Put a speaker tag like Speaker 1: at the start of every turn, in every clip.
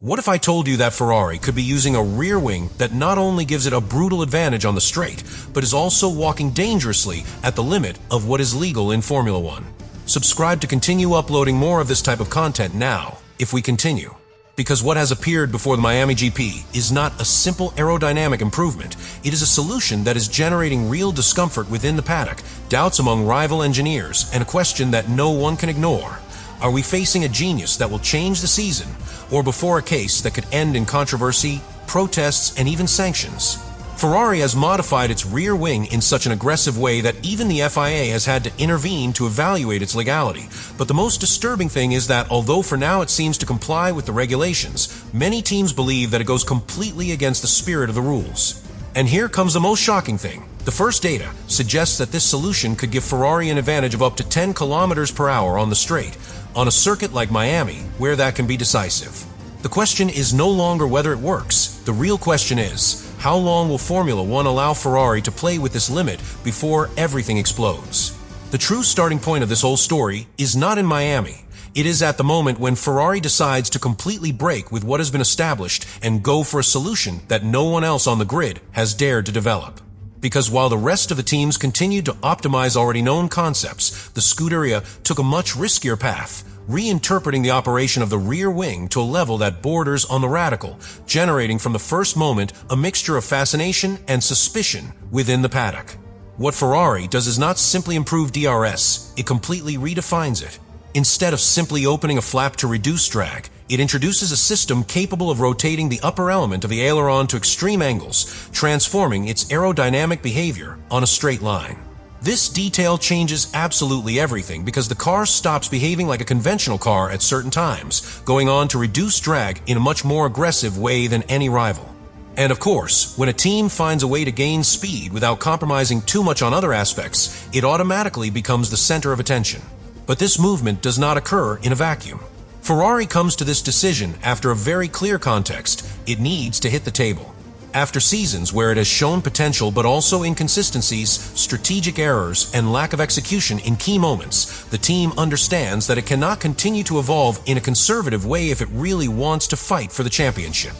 Speaker 1: What if I told you that Ferrari could be using a rear wing that not only gives it a brutal advantage on the straight, but is also walking dangerously at the limit of what is legal in Formula One? Subscribe to continue uploading more of this type of content now, if we continue. Because what has appeared before the Miami GP is not a simple aerodynamic improvement, it is a solution that is generating real discomfort within the paddock, doubts among rival engineers, and a question that no one can ignore. Are we facing a genius that will change the season, or before a case that could end in controversy, protests, and even sanctions? Ferrari has modified its rear wing in such an aggressive way that even the FIA has had to intervene to evaluate its legality. But the most disturbing thing is that although for now it seems to comply with the regulations, many teams believe that it goes completely against the spirit of the rules. And here comes the most shocking thing. The first data suggests that this solution could give Ferrari an advantage of up to 10 kilometers per hour on the straight, on a circuit like Miami, where that can be decisive. The question is no longer whether it works. The real question is, how long will Formula One allow Ferrari to play with this limit before everything explodes? The true starting point of this whole story is not in Miami. It is at the moment when Ferrari decides to completely break with what has been established and go for a solution that no one else on the grid has dared to develop. Because while the rest of the teams continued to optimize already known concepts, the Scuderia took a much riskier path, reinterpreting the operation of the rear wing to a level that borders on the radical, generating from the first moment a mixture of fascination and suspicion within the paddock. What Ferrari does is not simply improve DRS, it completely redefines it. Instead of simply opening a flap to reduce drag, it introduces a system capable of rotating the upper element of the aileron to extreme angles, transforming its aerodynamic behavior on a straight line. This detail changes absolutely everything because the car stops behaving like a conventional car at certain times, going on to reduce drag in a much more aggressive way than any rival. And of course, when a team finds a way to gain speed without compromising too much on other aspects, it automatically becomes the center of attention. But this movement does not occur in a vacuum. Ferrari comes to this decision after a very clear context. It needs to hit the table. After seasons where it has shown potential but also inconsistencies, strategic errors, and lack of execution in key moments, the team understands that it cannot continue to evolve in a conservative way if it really wants to fight for the championship.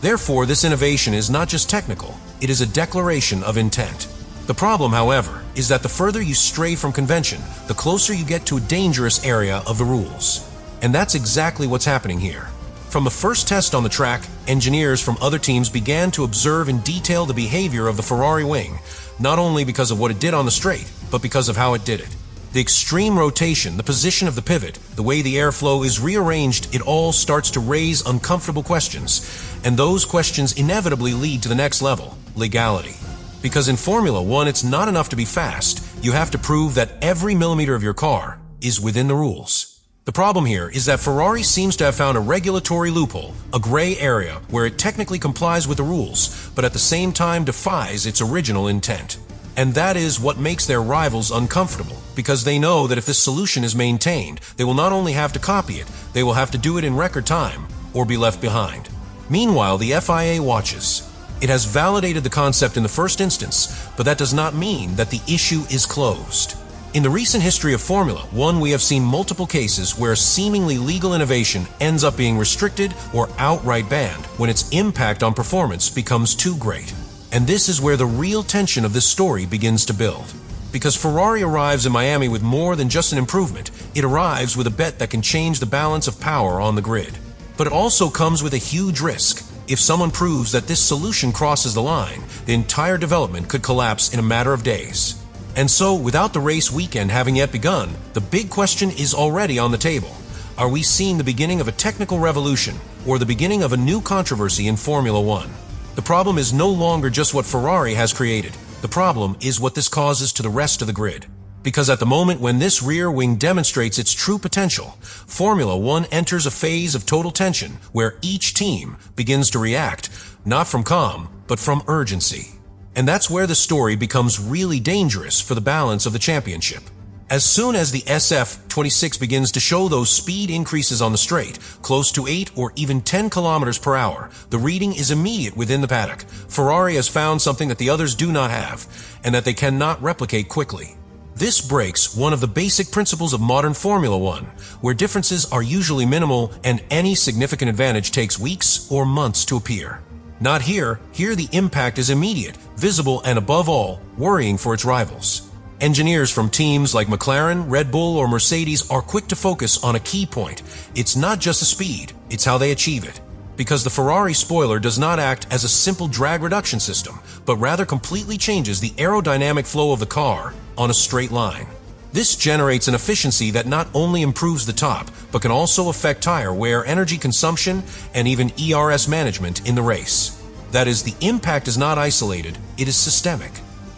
Speaker 1: Therefore, this innovation is not just technical, it is a declaration of intent. The problem, however, is that the further you stray from convention, the closer you get to a dangerous area of the rules. And that's exactly what's happening here. From the first test on the track, engineers from other teams began to observe in detail the behavior of the Ferrari wing, not only because of what it did on the straight, but because of how it did it. The extreme rotation, the position of the pivot, the way the airflow is rearranged, it all starts to raise uncomfortable questions. And those questions inevitably lead to the next level, legality. Because in Formula One, it's not enough to be fast. You have to prove that every millimeter of your car is within the rules. The problem here is that Ferrari seems to have found a regulatory loophole, a gray area where it technically complies with the rules, but at the same time defies its original intent. And that is what makes their rivals uncomfortable, because they know that if this solution is maintained, they will not only have to copy it, they will have to do it in record time, or be left behind. Meanwhile, the FIA watches. It has validated the concept in the first instance, but that does not mean that the issue is closed. In the recent history of Formula One, we have seen multiple cases where a seemingly legal innovation ends up being restricted or outright banned when its impact on performance becomes too great. And this is where the real tension of this story begins to build. Because Ferrari arrives in Miami with more than just an improvement, it arrives with a bet that can change the balance of power on the grid. But it also comes with a huge risk. If someone proves that this solution crosses the line, the entire development could collapse in a matter of days. And so, without the race weekend having yet begun, the big question is already on the table. Are we seeing the beginning of a technical revolution, or the beginning of a new controversy in Formula One? The problem is no longer just what Ferrari has created. The problem is what this causes to the rest of the grid. Because at the moment when this rear wing demonstrates its true potential, Formula One enters a phase of total tension where each team begins to react, not from calm, but from urgency. And that's where the story becomes really dangerous for the balance of the championship. As soon as the SF26 begins to show those speed increases on the straight, close to 8 or even 10 kilometers per hour, the reading is immediate within the paddock. Ferrari has found something that the others do not have, and that they cannot replicate quickly. This breaks one of the basic principles of modern Formula One, where differences are usually minimal and any significant advantage takes weeks or months to appear. Not here. Here the impact is immediate, visible, and above all, worrying for its rivals. Engineers from teams like McLaren, Red Bull, or Mercedes are quick to focus on a key point. It's not just the speed, it's how they achieve it. Because the Ferrari spoiler does not act as a simple drag reduction system, but rather completely changes the aerodynamic flow of the car on a straight line. This generates an efficiency that not only improves the top, but can also affect tire wear, energy consumption, and even ERS management in the race. That is, the impact is not isolated, it is systemic.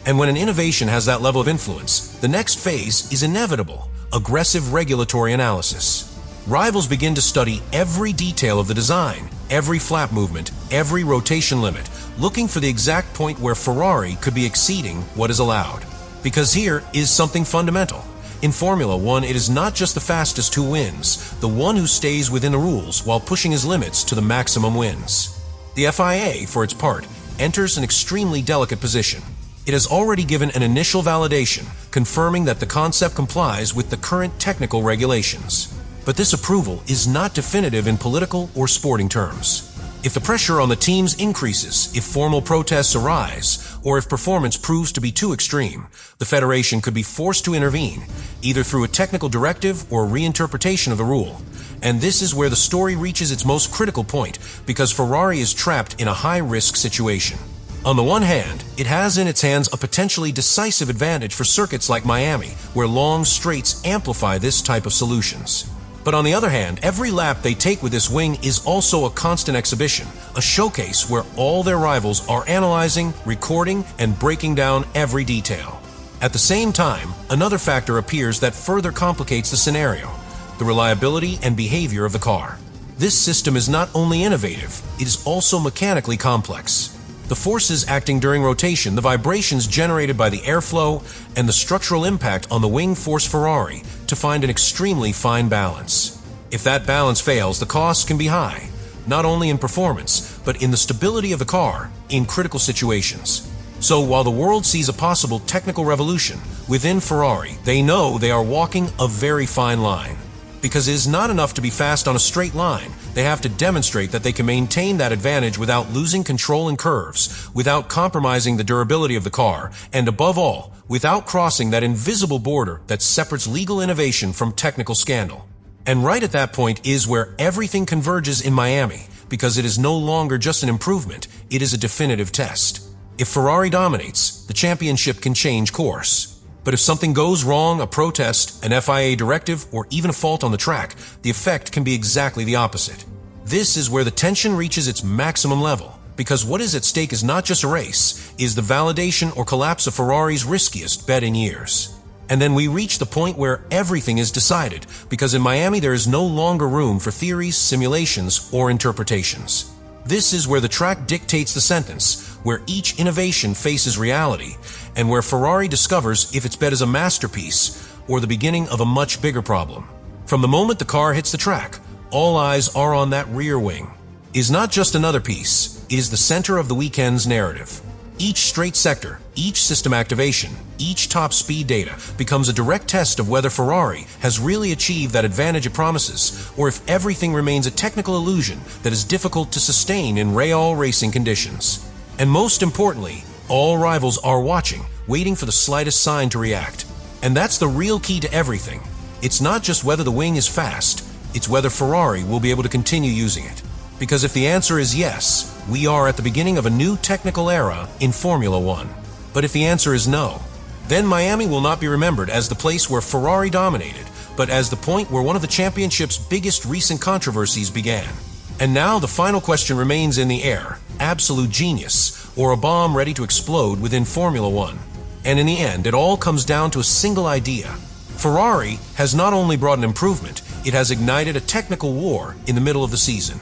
Speaker 1: And when an innovation has that level of influence, the next phase is inevitable: aggressive regulatory analysis. Rivals begin to study every detail of the design, every flap movement, every rotation limit, looking for the exact point where Ferrari could be exceeding what is allowed. Because here is something fundamental. In Formula One, it is not just the fastest who wins, the one who stays within the rules while pushing his limits to the maximum wins. The FIA, for its part, enters an extremely delicate position. It has already given an initial validation, confirming that the concept complies with the current technical regulations. But this approval is not definitive in political or sporting terms. If the pressure on the teams increases, if formal protests arise, or if performance proves to be too extreme, the federation could be forced to intervene, either through a technical directive or reinterpretation of the rule. And this is where the story reaches its most critical point, because Ferrari is trapped in a high-risk situation. On the one hand, it has in its hands a potentially decisive advantage for circuits like Miami, where long straights amplify this type of solutions. But on the other hand, every lap they take with this wing is also a constant exhibition, a showcase where all their rivals are analyzing, recording, and breaking down every detail. At the same time, another factor appears that further complicates the scenario: the reliability and behavior of the car. This system is not only innovative, it is also mechanically complex. The forces acting during rotation, the vibrations generated by the airflow, and the structural impact on the wing force Ferrari to find an extremely fine balance. If that balance fails, the costs can be high, not only in performance, but in the stability of the car in critical situations. So while the world sees a possible technical revolution, within Ferrari, they know they are walking a very fine line. Because it is not enough to be fast on a straight line, they have to demonstrate that they can maintain that advantage without losing control in curves, without compromising the durability of the car, and above all, without crossing that invisible border that separates legal innovation from technical scandal. And right at that point is where everything converges in Miami, because it is no longer just an improvement, it is a definitive test. If Ferrari dominates, the championship can change course. But if something goes wrong, a protest, an FIA directive, or even a fault on the track, the effect can be exactly the opposite. This is where the tension reaches its maximum level, because what is at stake is not just a race, it is the validation or collapse of Ferrari's riskiest bet in years. And then we reach the point where everything is decided, because in Miami there is no longer room for theories, simulations, or interpretations. This is where the track dictates the sentence, where each innovation faces reality, and where Ferrari discovers if its bet is a masterpiece or the beginning of a much bigger problem. From the moment the car hits the track, all eyes are on that rear wing. It is not just another piece, it is the center of the weekend's narrative. Each straight sector, each system activation, each top speed data becomes a direct test of whether Ferrari has really achieved that advantage it promises, or if everything remains a technical illusion that is difficult to sustain in real racing conditions. And most importantly, all rivals are watching, waiting for the slightest sign to react. And that's the real key to everything. It's not just whether the wing is fast, it's whether Ferrari will be able to continue using it. Because if the answer is yes, we are at the beginning of a new technical era in Formula One. But if the answer is no, then Miami will not be remembered as the place where Ferrari dominated, but as the point where one of the championship's biggest recent controversies began. And now the final question remains in the air: absolute genius, or a bomb ready to explode within Formula One? And in the end, it all comes down to a single idea. Ferrari has not only brought an improvement, it has ignited a technical war in the middle of the season.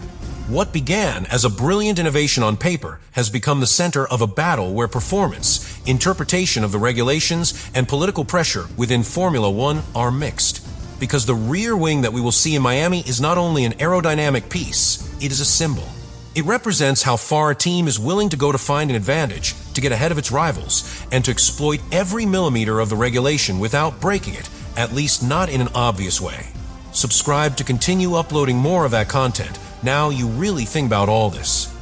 Speaker 1: What began as a brilliant innovation on paper has become the center of a battle where performance, interpretation of the regulations, and political pressure within Formula One are mixed. Because the rear wing that we will see in Miami is not only an aerodynamic piece, it is a symbol. It represents how far a team is willing to go to find an advantage, to get ahead of its rivals and to exploit every millimeter of the regulation without breaking it, at least not in an obvious way. Subscribe to continue uploading more of that content. Now you really think about all this.